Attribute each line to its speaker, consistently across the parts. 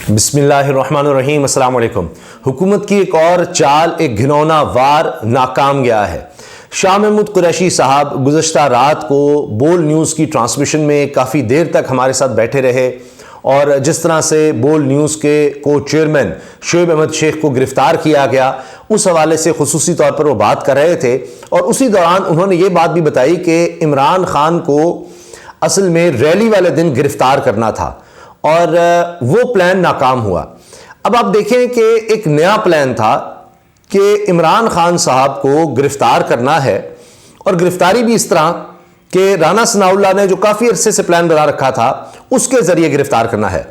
Speaker 1: बिस्मिल्लाहिर्रहमानिर्रहीम, अस्सलाम वालेकुम। हुकूमत की एक और चाल, एक घिनौना वार नाकाम गया है। शाह महमूद कुरैशी साहब गुज़श्ता रात को बोल न्यूज़ की ट्रांसमिशन में काफ़ी देर तक हमारे साथ बैठे रहे और जिस तरह से बोल न्यूज़ के को चेयरमैन शोएब अहमद शेख को गिरफ़्तार किया गया, उस हवाले से खुसूसी तौर पर वो बात कर रहे थे। और उसी दौरान उन्होंने ये बात भी बताई कि इमरान खान को असल में रैली वाले दिन गिरफ़्तार करना था और वो प्लान नाकाम हुआ। अब आप देखें कि एक नया प्लान था कि इमरान खान साहब को गिरफ्तार करना है और गिरफ्तारी भी इस तरह कि राना सनाउल्लाह ने जो काफ़ी अरसे से प्लान बना रखा था उसके ज़रिए गिरफ्तार करना है।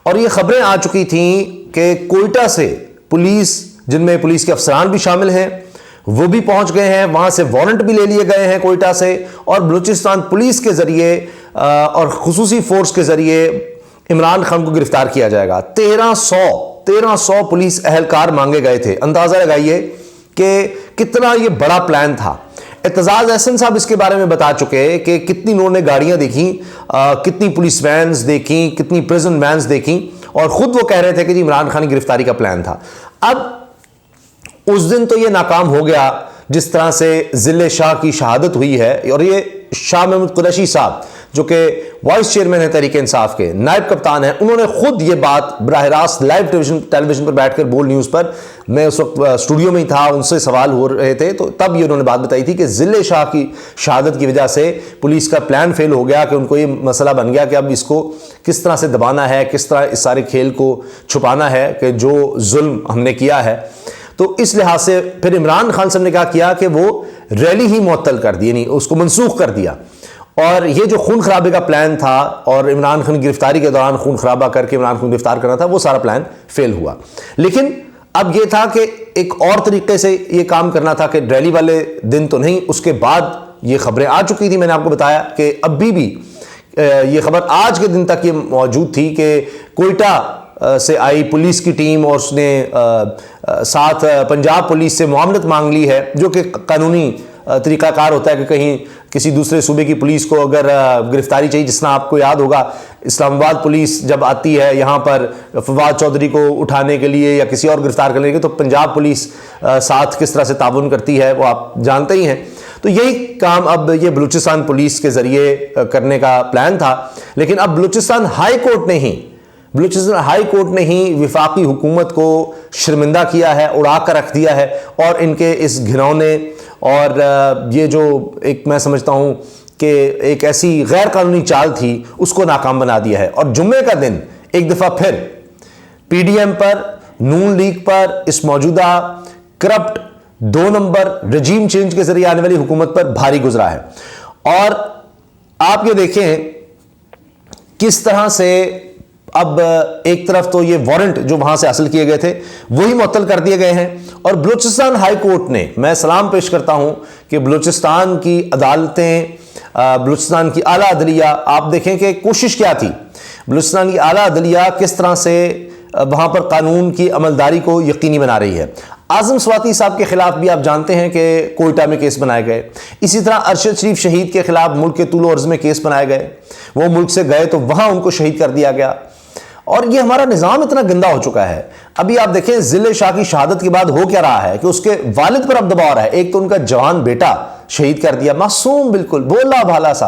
Speaker 1: और ये खबरें आ चुकी थीं कि कोयटा से पुलिस, जिनमें पुलिस के अफसरान भी शामिल हैं, वो भी पहुंच गए हैं, वहां से वारंट भी ले लिए गए हैं कोयटा से, और बलूचिस्तान पुलिस के ज़रिए और खुसूसी फोर्स के ज़रिए इमरान खान को गिरफ्तार किया जाएगा। 1300 पुलिस अहलकार मांगे गए थे। अंदाजा लगाइए कि कितना ये बड़ा प्लान था। एतजाज अहसन साहब इसके बारे में बता चुके हैं कि कितनी उन्होंने गाड़ियां देखी, कितनी पुलिस वैन्स देखी, कितनी प्रिजन वैन्स देखी, और खुद वो कह रहे थे कि जी इमरान खान की गिरफ्तारी का प्लान था। अब उस दिन तो ये नाकाम हो गया जिस तरह से जिले शाह की शहादत हुई है। और ये शाह महमूद कुरैशी साहब जो कि वाइस चेयरमैन है तहरीक इंसाफ के, नायब कप्तान है, उन्होंने खुद ये बात बराह रास्त लाइव टेलीविजन पर बैठकर बोल न्यूज़ पर, मैं उस वक्त स्टूडियो में ही था, उनसे सवाल हो रहे थे, तो तब ये उन्होंने बात बताई थी कि जिले शाह की शहादत की वजह से पुलिस का प्लान फेल हो गया, कि उनको ये मसला बन गया कि अब इसको किस तरह से दबाना है, किस तरह इस सारे खेल को छुपाना है कि जो जुल्म हमने किया है। तो इस लिहाज से फिर इमरान खान साहब ने क्या किया कि वो रैली ही मुअत्तल कर दी, यानी उसको मनसूख कर दिया। और ये जो खून खराबे का प्लान था और इमरान खान की गिरफ्तारी के दौरान खून खराबा करके इमरान खान को गिरफ्तार करना था, वो सारा प्लान फेल हुआ। लेकिन अब ये था कि एक और तरीके से ये काम करना था कि रैली वाले दिन तो नहीं, उसके बाद ये खबरें आ चुकी थी। मैंने आपको बताया कि अभी भी ये खबर आज के दिन तक ये मौजूद थी कि कोयटा से आई पुलिस की टीम और उसने साथ पंजाब पुलिस से मुआवनत मांग ली है, जो कि कानूनी तरीक़ाकार होता है कि कहीं किसी दूसरे सूबे की पुलिस को अगर गिरफ्तारी चाहिए, जिसना आपको याद होगा इस्लामाबाद पुलिस जब आती है यहाँ पर फवाद चौधरी को उठाने के लिए या किसी और गिरफ्तार करने के लिए, तो पंजाब पुलिस साथ किस तरह से ताउन करती है वो आप जानते ही हैं। तो यही काम अब ये बलूचिस्तान पुलिस के ज़रिए करने का प्लान था। लेकिन अब बलूचिस्तान हाई कोर्ट ने ही विफाकी हुकूमत को शर्मिंदा किया है, उड़ा कर रख दिया है, और इनके इस घिनौने और ये जो एक मैं समझता हूँ कि एक ऐसी गैर कानूनी चाल थी उसको नाकाम बना दिया है। और जुम्मे का दिन एक दफ़ा फिर पीडीएम पर, नून लीग पर, इस मौजूदा करप्ट 2 नंबर रजीम चेंज के जरिए आने वाली हुकूमत पर भारी गुजरा है। और आप ये देखें किस तरह से अब एक तरफ तो ये वारंट जो वहां से हासिल किए गए थे वही मुअत्तल कर दिए गए हैं, और बलूचिस्तान हाई कोर्ट ने, मैं सलाम पेश करता हूं कि बलूचिस्तान की अदालतें, बलूचिस्तान की आला अदलिया, आप देखें कि कोशिश क्या थी, बलूचिस्तान की आला अदलिया किस तरह से वहां पर कानून की अमलदारी को यकीनी बना रही है। आजम स्वाति साहब के खिलाफ भी आप जानते हैं कि कोयटा में केस बनाए गए। इसी तरह अरशद शरीफ शहीद के खिलाफ मुल्क के तूल अर्ज में केस बनाए गए, वो मुल्क से गए तो वहां उनको शहीद कर दिया गया। और ये हमारा निज़ाम इतना गंदा हो चुका है। अभी आप देखें जिले शाह की शहादत के बाद हो क्या रहा है कि उसके वालिद पर अब दबाव रहा है। एक तो उनका जवान बेटा शहीद कर दिया, मासूम बिल्कुल भोला भाला सा,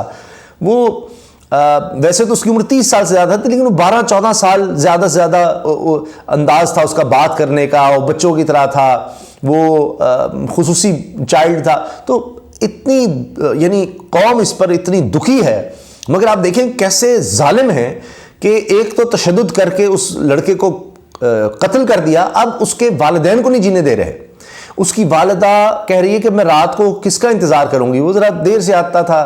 Speaker 1: वो वैसे तो उसकी उम्र 30 साल से ज़्यादा थी, लेकिन वो 12-14 साल ज़्यादा से ज़्यादा अंदाज था उसका बात करने का, वो बच्चों की तरह था, वो खुसूसी चाइल्ड था। तो इतनी यानी कौम इस पर इतनी दुखी है। मगर आप देखें कैसे जालिम है कि एक तो तशद्दुद करके उस लड़के को कत्ल कर दिया, अब उसके वालिदैन को नहीं जीने दे रहे। उसकी वालिदा कह रही है कि मैं रात को किसका इंतज़ार करूंगी, वो ज़रा देर से आता था,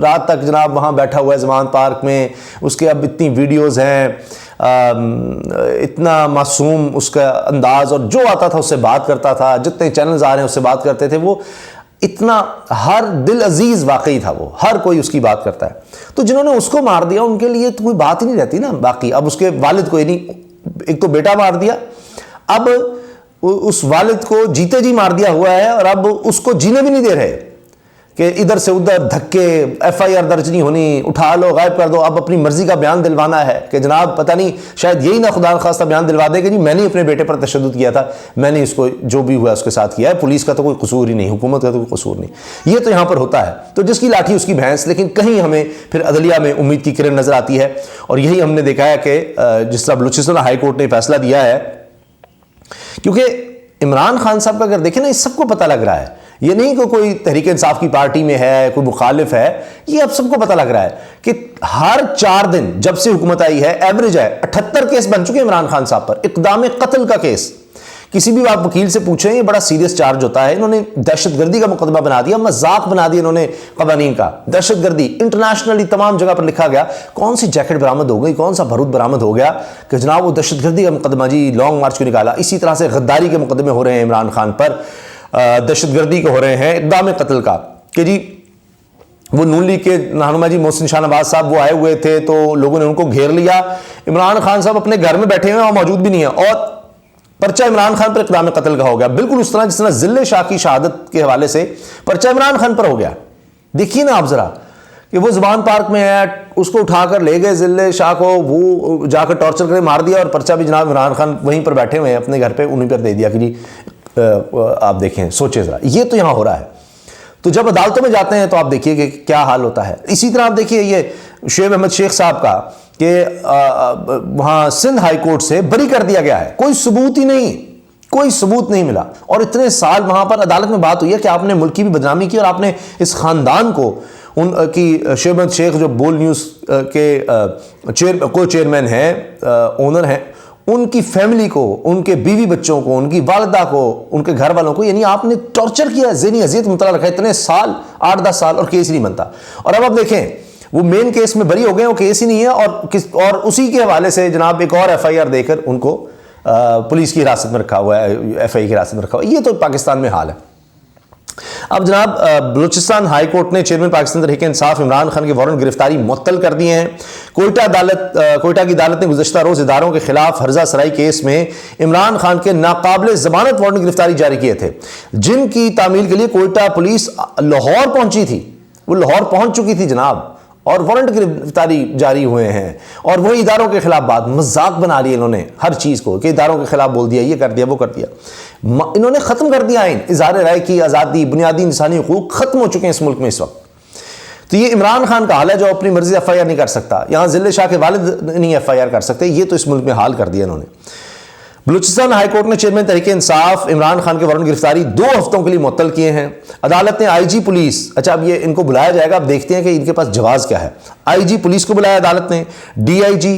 Speaker 1: रात तक जनाब वहाँ बैठा हुआ है जमान पार्क में, उसके अब इतनी वीडियोज़ हैं, इतना मासूम उसका अंदाज़, और जो आता था उससे बात करता था, जितने चैनल्स आ रहे हैं उससे बात करते थे, वो इतना हर दिल अजीज वाकई था, वो हर कोई उसकी बात करता है। तो जिन्होंने उसको मार दिया उनके लिए तो कोई बात ही नहीं रहती ना बाकी। अब उसके वालिद को, यानी एक तो बेटा मार दिया, अब उस वालिद को जीते जी मार दिया हुआ है, और अब उसको जीने भी नहीं दे रहे। कि इधर से उधर धक्के, एफआईआर दर्ज नहीं होनी, उठा लो, गायब कर दो, अब अपनी मर्जी का बयान दिलवाना है कि जनाब पता नहीं शायद यही ना खुदा खास्ता बयान दिलवा दे कि जी मैंने अपने बेटे पर तशद्दुद किया था, मैंने इसको जो भी हुआ उसके साथ किया है, पुलिस का तो कोई कसूर ही नहीं, हुकूमत का तो कोई कसूर नहीं। ये तो यहाँ पर होता है, तो जिसकी लाठी उसकी भैंस। लेकिन कहीं हमें फिर अदलिया में उम्मीद की किरण नजर आती है, और यही हमने देखा है कि जिस तरह बलूचिस्तान हाई कोर्ट ने फैसला दिया है, क्योंकि इमरान खान साहब का अगर देखें ना, इस सबको पता लग रहा है, ये नहीं कि कोई तहरीक इंसाफ की पार्टी में है, कोई मुखालिफ है, ये अब सबको पता लग रहा है कि हर 4 दिन जब से हुकूमत आई है, एवरेज है 78 केस बन चुके हैं इमरान खान साहब पर। इक़दाम कत्ल का केस, किसी भी आप वकील से पूछें, ये बड़ा सीरियस चार्ज होता है। इन्होंने दहशतगर्दी का मुकदमा बना दिया, मजाक बना दिया इन्होंने कवानीन का। दहशतगर्दी इंटरनेशनली तमाम जगह पर लिखा गया, कौन सी जैकेट बरामद हो गई, कौन सा बारूद बरामद हो गया कि जनाब वो दहशतगर्दी का मुकदमा जी, लॉन्ग मार्च को निकाला। इसी तरह से गद्दारी के मुकदमे हो रहे हैं इमरान खान पर, दहशतगर्दी के हो रहे हैं, इक़दाम कत्ल का, कि जी वो नून लीग के रहनुमा जी मोहसिन शाह नवाज साहब वो आए हुए थे, तो लोगों ने उनको घेर लिया। इमरान खान साहब अपने घर में बैठे हुए हैं और मौजूद भी नहीं है, और पर्चा इमरान खान पर इक़दाम कत्ल का हो गया, बिल्कुल उस तरह जिस तरह जिले शाह की शहादत के हवाले से पर्चा इमरान खान पर हो गया। देखिए ना आप जरा कि वो ज़ुबान पार्क में है, उसको उठाकर ले गए जिले शाह को, वो जाकर टॉर्चर करके मार दिया, और पर्चा भी जनाब इमरान खान वहीं पर बैठे हुए हैं अपने घर पे, उन्हीं पर दे दिया कि जी आप देखें, सोचे जरा, ये तो यहां हो रहा है। तो जब अदालतों में जाते हैं तो आप देखिए कि क्या हाल होता है। इसी तरह आप देखिए ये शुएब अहमद शेख साहब का कि वहां सिंध हाई कोर्ट से बरी कर दिया गया है, कोई सबूत ही नहीं, कोई सबूत नहीं मिला, और इतने साल वहां पर अदालत में बात हुई है कि आपने मुल्क की भी बदनामी की, और आपने इस खानदान को, उनकी शुएब अहमद शेख जो बोल न्यूज़ के को चेयरमैन हैं, ओनर हैं, उनकी फैमिली को, उनके बीवी बच्चों को, उनकी वालदा को, उनके घर वालों को, यानी आपने टॉर्चर किया, ज़हनी अज़ियत मुबतला रखा है इतने साल, 8-10 साल, और केस नहीं बनता। और अब आप देखें वो मेन केस में बरी हो गए, वो केस ही नहीं है, और उसी के हवाले से जनाब एक और एफआईआर देकर उनको पुलिस की हिरासत में रखा हुआ है, एफआई की हिरासत में रखा हुआ है। ये तो पाकिस्तान में हाल है। अब जनाब बलूचिस्तान हाई कोर्ट ने चेयरमैन पाकिस्तान तहरीक इंसाफ इमरान खान के वारंट गिरफ्तारी मुअत्तल कर दिए हैं। कोयटा की अदालत ने गुज़श्ता रोज़ इदारों के खिलाफ हर्जा सराई केस में इमरान खान के नाकाबिल ज़मानत वारंट गिरफ्तारी जारी किए थे, जिनकी तामील के लिए कोयटा पुलिस लाहौर पहुंची थी। वो लाहौर पहुंच चुकी थी जनाब, और वारंट गिरफ्तारी जारी हुए हैं, और वही इदारों के खिलाफ बात मजाक बना लिया इन्होंने हर चीज़ को, कि इदारों के खिलाफ बोल दिया, ये कर दिया, वो कर दिया। इन्होंने ख़त्म कर दिया आइन, इज़हार राय की आज़ादी, बुनियादी इंसानी हुकूक ख़त्म हो चुके हैं इस मुल्क में इस वक्त। तो ये इमरान खान का हाल है जो अपनी मर्जी एफआईआर नहीं कर सकता, यहाँ जिले शाह के वालिद नहीं एफआईआर कर सकते, ये तो इस मुल्क में हाल कर दिया इन्होंने। बलूचिस्तान हाई कोर्ट ने चेयरमैन तहरीक इंसाफ इमरान खान के वारंट गिरफ्तारी 2 हफ्तों के लिए मुअत्तल किए हैं। अदालत ने आईजी पुलिस, अच्छा अब ये इनको बुलाया जाएगा, अब देखते हैं कि इनके पास जवाब क्या है। आईजी पुलिस को बुलाया अदालत ने, डीआईजी,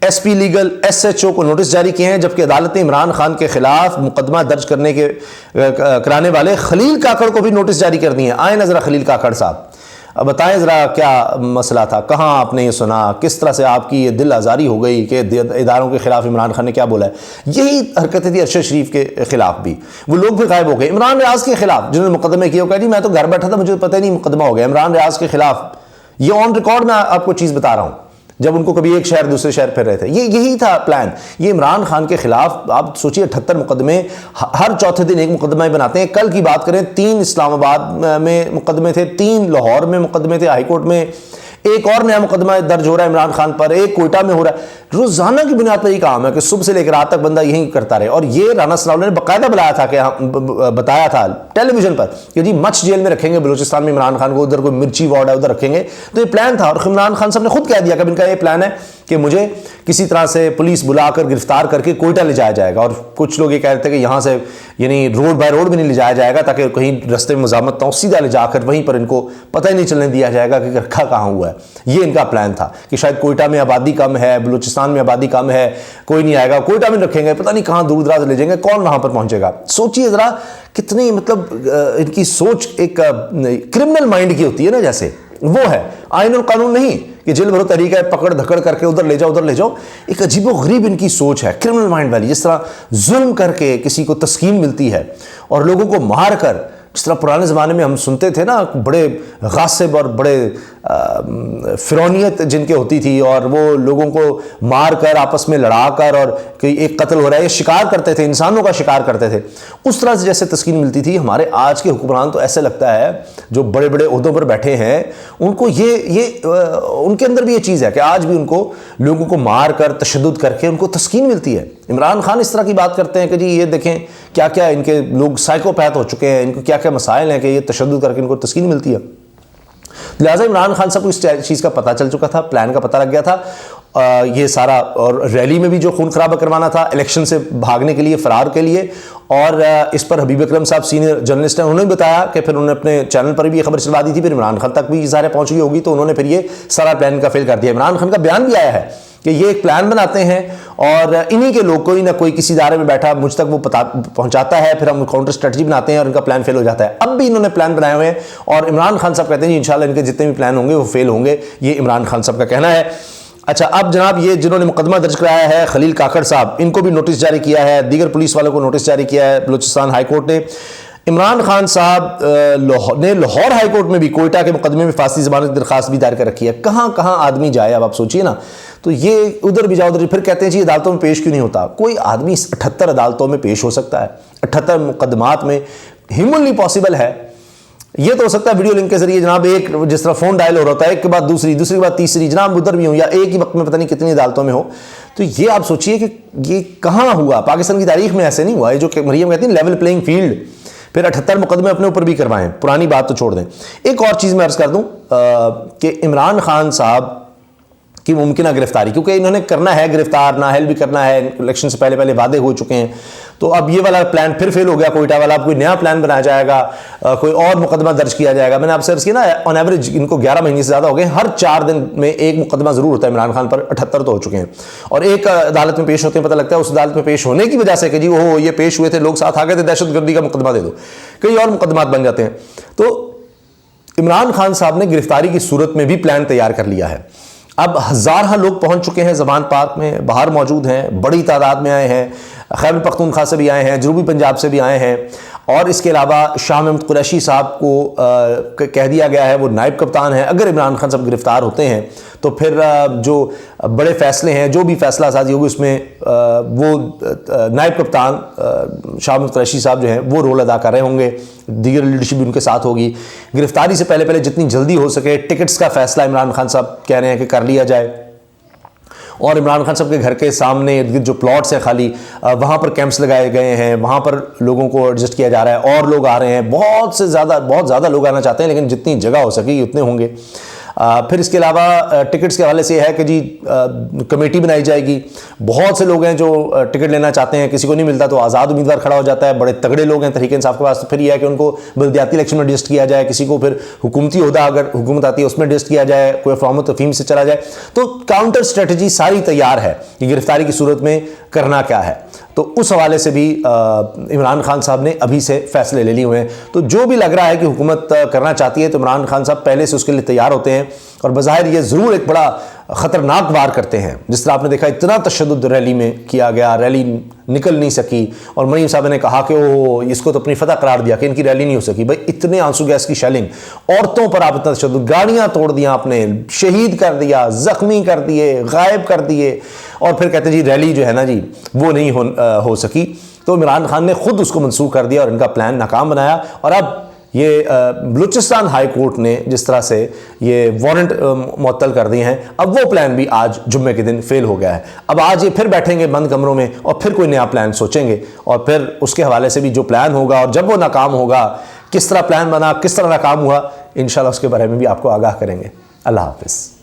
Speaker 1: एसपी लीगल, एसएचओ को नोटिस जारी किए हैं, जबकि अदालत ने इमरान खान के खिलाफ मुकदमा दर्ज कराने वाले खलील काकड़ को भी नोटिस जारी कर दिए हैं। आए नजरा खलील काकड़ साहब, अब बताएं ज़रा क्या मसला था, कहाँ आपने ये सुना, किस तरह से आपकी ये दिल आज़ारी हो गई कि इदारों के खिलाफ इमरान खान ने क्या बोला है। यही हरकतें थी अरशद शरीफ के खिलाफ भी, वो लोग भी गायब हो गए। इमरान रियाज के खिलाफ जिन्होंने मुकदमे किए, कहा जी मैं तो घर बैठा था, मुझे पता ही नहीं मुकदमा हो गया। इमरान रियाज के खिलाफ ये ऑन रिकॉर्ड मैं आपको चीज़ बता रहा हूँ, जब उनको कभी एक शहर दूसरे शहर फिर रहे थे, यही था प्लान। ये इमरान खान के खिलाफ आप सोचिए 78 मुकदमे, हर चौथे दिन एक मुकदमा ही बनाते हैं। कल की बात करें 3 इस्लामाबाद में मुकदमे थे, 3 लाहौर में मुकदमे थे, हाईकोर्ट में एक और नया मुकदमा दर्ज हो रहा है इमरान खान पर, एक कोयटा में हो रहा है। रोजाना की बुनियाद पर यही काम है कि सुबह से लेकर रात तक बंदा यही करता रहे। और ये राना सनाउल्लाह ने बाकायदा बताया था टेलीविजन पर कि जी मच जेल में रखेंगे बलूचिस्तान में इमरान खान को, उधर कोई मिर्ची वार्ड है उधर रखेंगे। तो ये प्लान था, और इमरान खान साहब ने खुद कह दिया कि इनका ये प्लान है कि मुझे किसी तरह से पुलिस बुलाकर गिरफ्तार करके कोयटा ले जाया जाएगा। और कुछ लोग ये कह रहे थे कि यहाँ से यानी रोड बाय रोड भी नहीं ले जाया जाएगा ताकि कहीं रास्ते में मज़ामत ना हो, सीधा ले जाकर वहीं पर इनको पता ही नहीं चलने दिया जाएगा कि रखा कहाँ हुआ है। ये इनका प्लान था कि शायद कोयटा में आबादी कम है, बलूचिस्तान में आबादी कम है, कोई नहीं आएगा, कोयटा में रखेंगे, पता नहीं कहाँ दूर दराज ले जाएंगे, कौन वहाँ पर पहुँचेगा। सोचिए ज़रा कितनी मतलब इनकी सोच एक क्रिमिनल माइंड की होती है ना, जैसे वो है, आईन और कानून नहीं कि जेल भरो तरीका है, पकड़ धकड़ करके उधर ले जाओ उधर ले जाओ। एक अजीबो गरीब इनकी सोच है, क्रिमिनल माइंड वाली। जिस तरह जुल्म करके किसी को तस्कीन मिलती है और लोगों को मार कर, जिस तरह पुराने ज़माने में हम सुनते थे ना, बड़े गासिब और बड़े फिरौनियत जिनके होती थी और वो लोगों को मार कर आपस में लड़ा कर और एक कत्ल हो रहा है, ये शिकार करते थे, इंसानों का शिकार करते थे, उस तरह से जैसे तस्कीन मिलती थी। हमारे आज के हुक्मरान तो ऐसे लगता है जो बड़े बड़े ओहदों पर बैठे हैं उनको ये उनके अंदर भी ये चीज़ है कि आज भी उनको लोगों को मार कर तशद्दुद करके उनको तस्कीन मिलती है। इमरान खान इस तरह की बात करते हैं कि जी ये देखें क्या क्या इनके लोग साइकोपैथ हो चुके हैं, इनको क्या क्या मसाइल हैं कि ये तशद्दुद करके इनको तस्कीन मिलती है। लिहाजा इमरान खान साहब को इस चीज़ का पता चल चुका था, प्लान का पता लग गया था। ये सारा, और रैली में भी जो खून खराबा करवाना था इलेक्शन से भागने के लिए, फरार के लिए, और इस पर हबीब अकरम साहब सीनियर जर्नलिस्ट हैं, उन्होंने बताया कि फिर उन्होंने अपने चैनल पर भी ये खबर चलवा दी थी, फिर इमरान खान तक भी ये सारे पहुंच गई होगी, तो उन्होंने फिर ये सारा प्लान का फेल कर दिया। इमरान खान का बयान भी आया है कि ये एक प्लान बनाते हैं और इन्हीं के लोग, कोई ना कोई किसी इदारे में बैठा मुझ तक वो पहुंचाता है, फिर हम काउंटर स्ट्रेटजी बनाते हैं और इनका प्लान फेल हो जाता है। अब भी इन्होंने प्लान बनाए हुए हैं और इमरान खान साहब कहते हैं इंशाल्लाह इनके जितने भी प्लान होंगे वो फेल होंगे, ये इमरान खान साहब का कहना है। अच्छा, अब जनाब ये जिन्होंने मुकदमा दर्ज कराया है खलील काकड़ साहब, इनको भी नोटिस जारी किया है, दीगर पुलिस वालों को नोटिस जारी किया है बलूचिस्तान हाई कोर्ट ने। इमरान खान साहब ने लाहौर हाई कोर्ट में भी कोयटा के मुकदमे में फांसी जमानत की दरखास्त भी दायर कर रखी है। कहाँ कहाँ आदमी जाए, अब आप सोचिए ना, तो ये उधर भी जाओ उधर, फिर कहते हैं जी अदालतों में पेश क्यों नहीं होता। कोई आदमी 78 अदालतों में पेश हो सकता है, 78 मुकदमात में ह्यूमनली पॉसिबल है। ये तो हो सकता है वीडियो लिंक के जरिए जनाब, एक जिस तरह फोन डायल हो रहा होता है, एक के बाद दूसरी, दूसरी के बाद तीसरी, जनाब उधर भी हो, या एक ही वक्त में पता नहीं कितनी अदालतों में हो। तो ये आप सोचिए कि ये कहाँ हुआ, पाकिस्तान की तारीख में ऐसे नहीं हुआ है। जो मरियम कहती है लेवल प्लेइंग फील्ड, फिर 78 मुकदमे अपने ऊपर भी करवाएं, पुरानी बात तो छोड़ दें। एक और चीज़ मैं अर्ज़ कर दूं कि इमरान खान साहब की मुमकिन गिरफ्तारी, क्योंकि इन्होंने करना है गिरफ्तार, नाहल भी करना है, इलेक्शन से पहले पहले वादे हो चुके हैं, तो अब ये वाला प्लान फिर फेल हो गया कोयटा वाला, अब कोई नया प्लान बनाया जाएगा, कोई और मुकदमा दर्ज किया जाएगा। मैंने आपसे अर्ज़ किया ना, ऑन एवरेज इनको 11 महीने से ज़्यादा हो गए, हर 4 दिन में एक मुकदमा ज़रूर होता है इमरान खान पर, 78 तो हो चुके हैं, और एक अदालत में पेश होते हैं, पता लगता है उस अदालत में पेश होने की वजह से कि जी ओह ये पेश हुए थे, लोग साथ आ गए थे, दहशतगर्दी का मुकदमा दे दो, कई और मुकदमात बन जाते हैं। तो इमरान खान साहब ने गिरफ्तारी की सूरत में भी प्लान तैयार कर लिया है। अब हज़ार लोग पहुंच चुके हैं जबान पार्क में, बाहर मौजूद हैं, बड़ी तादाद में आए हैं, खैबर पख्तूनख्वा से भी आए हैं, जनूबी पंजाब से भी आए हैं, और इसके अलावा शाह महमूद कुरैशी साहब को कह दिया गया है वो नायब कप्तान है। अगर इमरान खान साहब गिरफ्तार होते हैं तो फिर जो बड़े फैसले हैं, जो भी फैसला साजी होगी उसमें वो नायब कप्तान शाह महमूद कुरैशी साहब जो हैं वो रोल अदा कर रहे होंगे, दीगर लीडरशिप भी उनके साथ होगी। गिरफ्तारी से पहले पहले जितनी जल्दी हो सके टिकट्स का फैसला इमरान खान साहब कह रहे हैं कि कर लिया जाए, और इमरान खान साहब के घर के सामने इर्द गिर्द जो प्लॉट्स हैं खाली, वहाँ पर कैंप्स लगाए गए हैं, वहाँ पर लोगों को एडजस्ट किया जा रहा है, और लोग आ रहे हैं, बहुत ज़्यादा लोग आना चाहते हैं, लेकिन जितनी जगह हो सकेगी उतने होंगे। फिर इसके अलावा टिकट्स के हवाले से है कि जी कमेटी बनाई जाएगी। बहुत से लोग हैं जो टिकट लेना चाहते हैं, किसी को नहीं मिलता तो आज़ाद उम्मीदवार खड़ा हो जाता है, बड़े तगड़े लोग हैं तहरीक इंसाफ के पास, तो फिर यह है कि उनको बल्दियाती इलेक्शन में एडजस्ट किया जाए, किसी को फिर हुकूमती ओहदा अगर हुकूमत आती है उसमें एडजस्ट किया जाए, कोई अफवाम तफहीम से चला जाए। तो काउंटर स्ट्रेटजी सारी तैयार है कि गिरफ्तारी की सूरत में करना क्या है। तो उस हवाले से भी इमरान खान साहब ने अभी से फैसले ले लिए हुए हैं। तो जो भी लग रहा है कि हुकूमत करना चाहती है तो इमरान खान साहब पहले से उसके लिए तैयार होते हैं, और बज़ाहिर ये ज़रूर एक बड़ा ख़तरनाक वार करते हैं। जिस तरह आपने देखा इतना तशद्दुद रैली में किया गया, रैली निकल नहीं सकी, और मरीम साहब ने कहा कि वो इसको तो अपनी फतह करार दिया कि इनकी रैली नहीं हो सकी। भाई इतने आंसू गैस की शेलिंग, औरतों पर आप इतना तशद्दुद, गाड़ियाँ तोड़ दिया आपने, शहीद कर दिया, ज़ख्मी कर दिए, गायब कर दिए, और फिर कहते जी रैली जो है ना जी वो नहीं हो सकी। तो इमरान खान ने खुद उसको मंसूख कर दिया और इनका प्लान नाकाम बनाया। और अब ये बलूचिस्तान हाई कोर्ट ने जिस तरह से ये वारंट मुअत्तल कर दिए हैं, अब वो प्लान भी आज जुम्मे के दिन फेल हो गया है। अब आज ये फिर बैठेंगे बंद कमरों में और फिर कोई नया प्लान सोचेंगे, और फिर उसके हवाले से भी जो प्लान होगा और जब वो नाकाम होगा, किस तरह प्लान बना, किस तरह नाकाम हुआ, इंशाल्लाह उसके बारे में भी आपको आगाह करेंगे। अल्लाह हाफिज़।